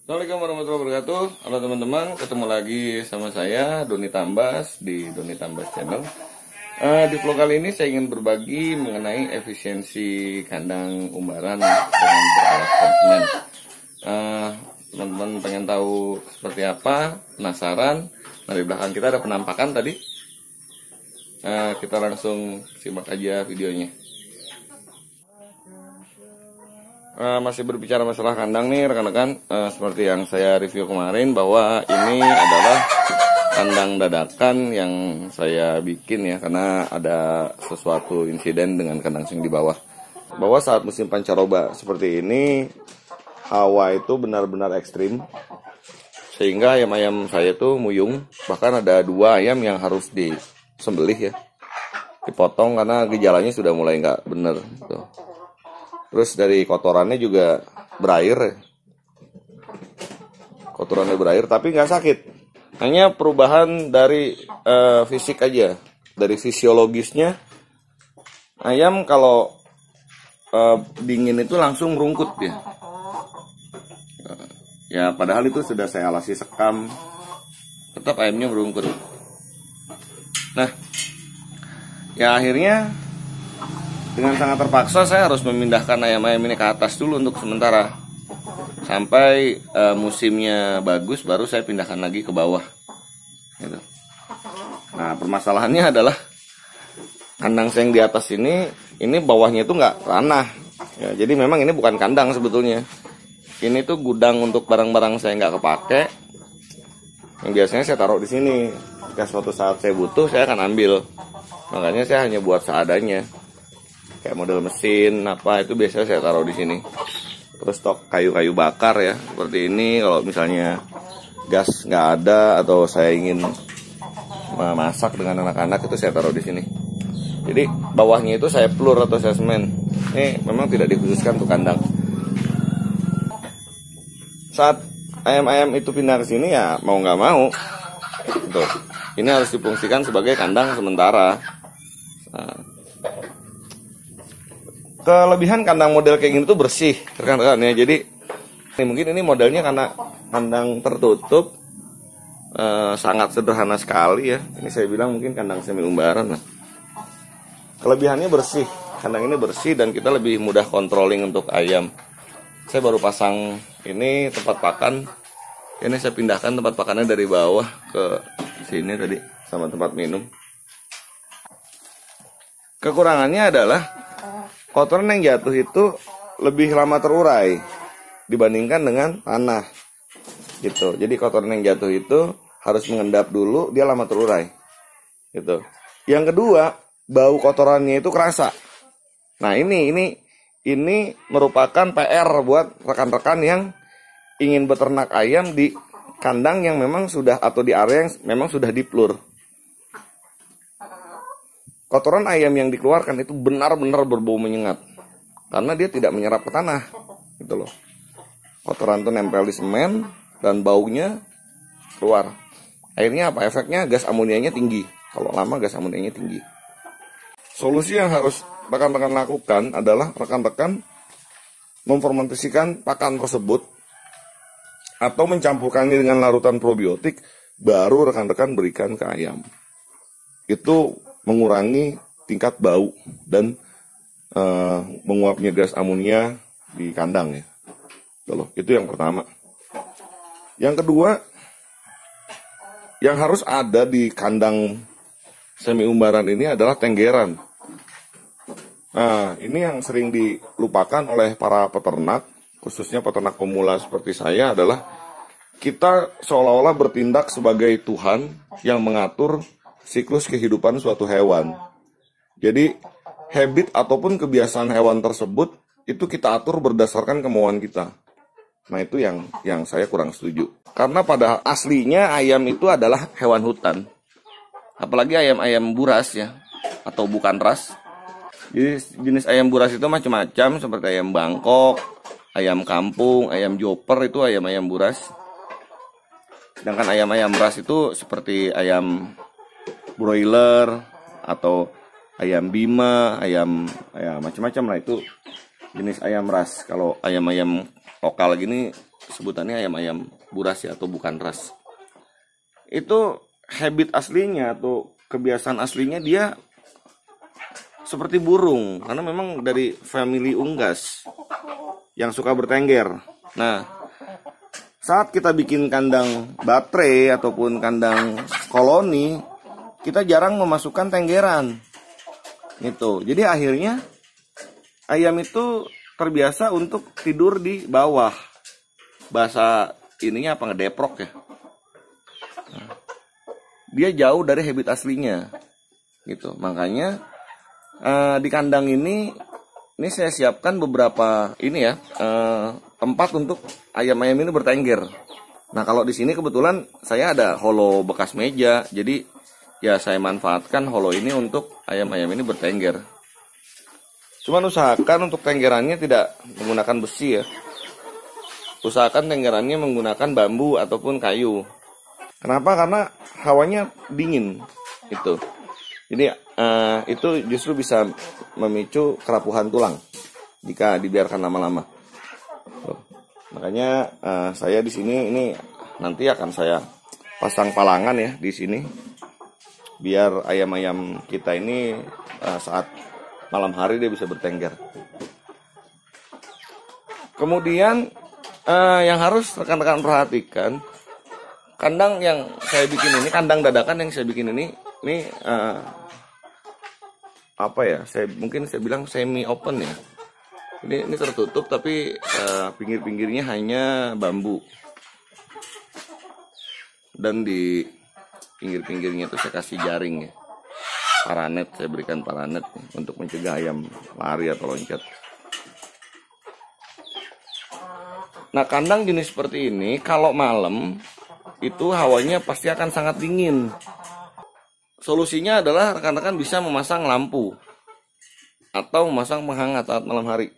Assalamualaikum warahmatullahi wabarakatuh. Halo teman-teman, ketemu lagi sama saya Doni Tambas di Doni Tambas Channel. Di vlog kali ini saya ingin berbagi mengenai efisiensi kandang umbaran dengan beralas konsumen. Teman-teman pengen tahu seperti apa? Penasaran? Nah, di belakang kita ada penampakan tadi. Kita langsung simak aja videonya. Masih berbicara masalah kandang nih rekan-rekan, seperti yang saya review kemarin bahwa ini adalah kandang dadakan yang saya bikin ya, karena ada sesuatu insiden dengan kandang sing di bawah. Bahwa saat musim pancaroba seperti ini, hawa itu benar-benar ekstrim, sehingga ayam-ayam saya tuh muyung. Bahkan ada 2 ayam yang harus disembelih ya, dipotong karena gejalanya sudah mulai nggak bener gitu. Terus dari kotorannya juga berair, tapi nggak sakit. Hanya perubahan dari fisik aja, dari fisiologisnya. Ayam kalau dingin itu langsung merungkut ya. Ya padahal itu sudah saya alasi sekam, tetap ayamnya merungkut. Nah, ya akhirnya dengan sangat terpaksa saya harus memindahkan ayam-ayam ini ke atas dulu untuk sementara. Sampai musimnya bagus baru saya pindahkan lagi ke bawah. Gitu. Nah permasalahannya adalah kandang saya yang di atas ini bawahnya itu nggak ranah. Ya, jadi memang ini bukan kandang sebetulnya. Ini tuh gudang untuk barang-barang saya nggak kepake. Yang biasanya saya taruh di sini. Jika suatu saat saya butuh saya akan ambil. Makanya saya hanya buat seadanya. Kayak model mesin apa itu biasanya saya taruh di sini. Terus stok kayu-kayu bakar ya seperti ini, kalau misalnya gas nggak ada atau saya ingin memasak dengan anak-anak itu saya taruh di sini. Jadi bawahnya itu saya pelur atau saya semen. Ini memang tidak dikhususkan untuk kandang. Saat ayam-ayam itu pindah ke sini ya mau nggak mau, tuh ini harus difungsikan sebagai kandang sementara. Nah, kelebihan kandang model kayak gini tuh bersih rekan-rekan ya. Jadi mungkin ini modelnya karena kandang tertutup, sangat sederhana sekali ya. Ini saya bilang mungkin kandang semi umbaran. Nah, kelebihannya bersih, kandang ini bersih dan kita lebih mudah controlling untuk ayam. Saya baru pasang ini tempat pakan. Ini saya pindahkan tempat pakannya dari bawah ke sini tadi sama tempat minum. Kekurangannya adalah kotoran yang jatuh itu lebih lama terurai dibandingkan dengan tanah gitu. Jadi kotoran yang jatuh itu harus mengendap dulu, dia lama terurai gitu. Yang kedua, bau kotorannya itu kerasa. Nah ini merupakan PR buat rekan-rekan yang ingin beternak ayam di kandang yang memang sudah, atau di area yang memang sudah diplur. Kotoran ayam yang dikeluarkan itu benar-benar berbau menyengat karena dia tidak menyerap ke tanah gitu loh. Kotoran itu nempel di semen dan baunya keluar. Akhirnya apa efeknya? Gas amonianya tinggi. Kalau lama gas amonianya tinggi. Solusi yang harus rekan-rekan lakukan adalah rekan-rekan memfermentasikan pakan tersebut atau mencampurkannya dengan larutan probiotik, baru rekan-rekan berikan ke ayam. Itu mengurangi tingkat bau dan menguapnya gas amonia di kandang ya. Itu yang pertama. Yang kedua, yang harus ada di kandang semi umbaran ini adalah tenggeran. Nah, ini yang sering dilupakan oleh para peternak, khususnya peternak pemula seperti saya, adalah kita seolah-olah bertindak sebagai Tuhan yang mengatur siklus kehidupan suatu hewan. Jadi habit ataupun kebiasaan hewan tersebut itu kita atur berdasarkan kemauan kita. Nah itu yang saya kurang setuju. Karena pada aslinya ayam itu adalah hewan hutan. Apalagi ayam-ayam buras ya, atau bukan ras. Jadi jenis ayam buras itu macam-macam, seperti ayam Bangkok, ayam kampung, ayam joper, itu ayam-ayam buras. Sedangkan ayam-ayam ras itu seperti ayam broiler atau ayam bima, ayam macam-macam lah itu. jenis ayam ras. Kalau ayam-ayam lokal gini sebutannya ayam-ayam buras ya, atau bukan ras. Itu habit aslinya atau kebiasaan aslinya dia seperti burung, karena memang dari family unggas yang suka bertengger. Nah, saat kita bikin kandang baterai ataupun kandang koloni, kita jarang memasukkan tenggeran. Gitu. Jadi akhirnya ayam itu terbiasa untuk tidur di bawah. Bahasa ininya apa, ngedeprok ya. Nah, dia jauh dari habit aslinya. Gitu. Makanya di kandang ini saya siapkan beberapa ini ya, tempat untuk ayam-ayam ini bertengger. Nah, kalau di sini kebetulan saya ada holo bekas meja, jadi ya saya manfaatkan holo ini untuk ayam-ayam ini bertengger. Cuman usahakan untuk tenggerannya tidak menggunakan besi ya. Usahakan tenggerannya menggunakan bambu ataupun kayu. Kenapa? Karena hawanya dingin itu. Jadi itu justru bisa memicu kerapuhan tulang jika dibiarkan lama-lama. Makanya saya di sini ini nanti akan saya pasang palangan ya di sini, biar ayam-ayam kita ini saat malam hari dia bisa bertengger. Kemudian yang harus rekan-rekan perhatikan, kandang yang saya bikin ini, kandang dadakan yang saya bikin ini apa ya? Mungkin saya bilang semi open ya. Ini tertutup tapi pinggir-pinggirnya hanya bambu. Dan di pinggir-pinggirnya itu saya kasih jaring ya. Paranet, saya berikan paranet untuk mencegah ayam lari atau loncat. Nah, kandang jenis seperti ini kalau malam itu hawanya pasti akan sangat dingin. Solusinya adalah rekan-rekan bisa memasang lampu atau memasang penghangat saat malam hari.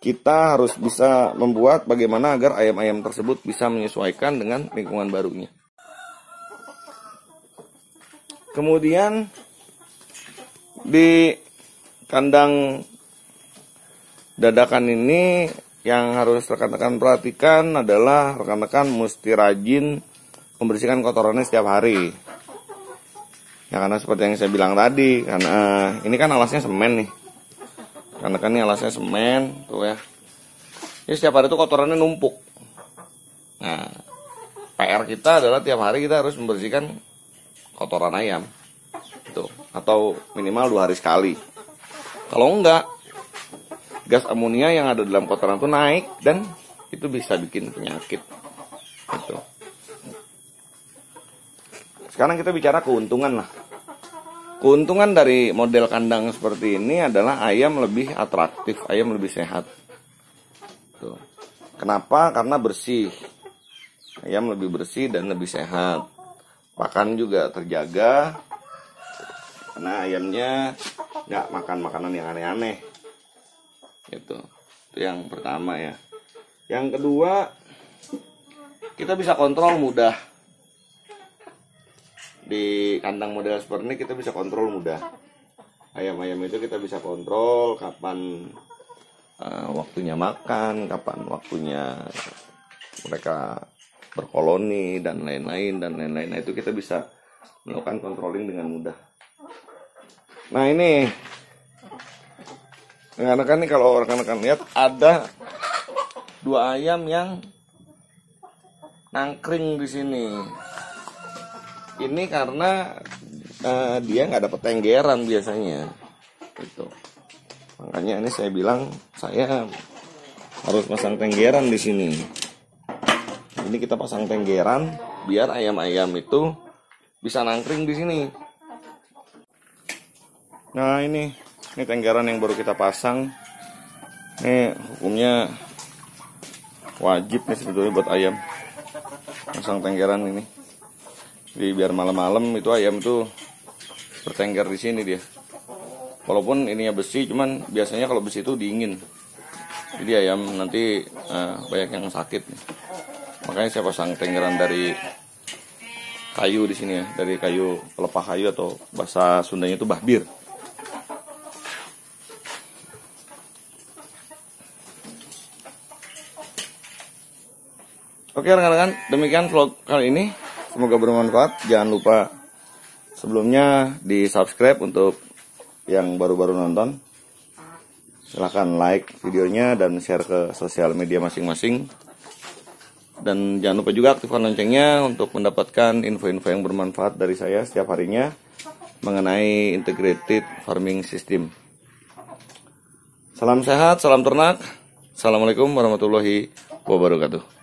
Kita harus bisa membuat bagaimana agar ayam-ayam tersebut bisa menyesuaikan dengan lingkungan barunya. Kemudian di kandang dadakan ini yang harus rekan-rekan perhatikan adalah rekan-rekan mesti rajin membersihkan kotorannya setiap hari. Ya, karena seperti yang saya bilang tadi, karena ini kan alasnya semen nih. Karena kan ini alasnya semen tuh ya. Jadi setiap hari itu kotorannya numpuk. Nah, PR kita adalah tiap hari kita harus membersihkan kotoran ayam. Tuh, atau minimal 2 hari sekali. Kalau enggak, gas amonia yang ada dalam kotoran itu naik dan itu bisa bikin penyakit. Gitu. Sekarang kita bicara keuntungan lah. Keuntungan dari model kandang seperti ini adalah ayam lebih atraktif, ayam lebih sehat. Tuh. Kenapa? Karena bersih. Ayam lebih bersih dan lebih sehat. Pakan juga terjaga. Karena ayamnya nggak makan makanan yang aneh-aneh. Itu yang pertama ya. Yang kedua, kita bisa kontrol mudah. Di kandang model seperti ini kita bisa kontrol mudah. Ayam-ayam itu kita bisa kontrol kapan waktunya makan, kapan waktunya mereka berkoloni dan lain-lain. Nah, itu kita bisa melakukan controlling dengan mudah. Nah, ini rekan-rekan nih, kalau rekan-rekan lihat ada 2 ayam yang nangkring di sini. Ini karena dia nggak dapat tenggeran biasanya, gitu. Makanya ini saya bilang saya harus pasang tenggeran di sini. Ini kita pasang tenggeran biar ayam-ayam itu bisa nangkring di sini. Nah, ini tenggeran yang baru kita pasang. Ini hukumnya wajib nih sebetulnya buat ayam pasang tenggeran ini. Jadi biar malam-malam itu ayam tuh bertengger di sini dia. Walaupun ininya besi, cuman biasanya kalau besi itu dingin. Jadi ayam nanti banyak yang sakit. Makanya saya pasang tenggeran dari kayu di sini ya, dari kayu pelepah kayu atau bahasa Sundanya itu bahbir. Oke rekan-rekan, demikian vlog kali ini. Semoga bermanfaat. Jangan lupa sebelumnya di subscribe untuk yang baru-baru nonton. Silahkan like videonya dan share ke sosial media masing-masing. Dan jangan lupa juga aktifkan loncengnya untuk mendapatkan info-info yang bermanfaat dari saya setiap harinya mengenai integrated farming system. Salam sehat, salam ternak. Assalamualaikum warahmatullahi wabarakatuh.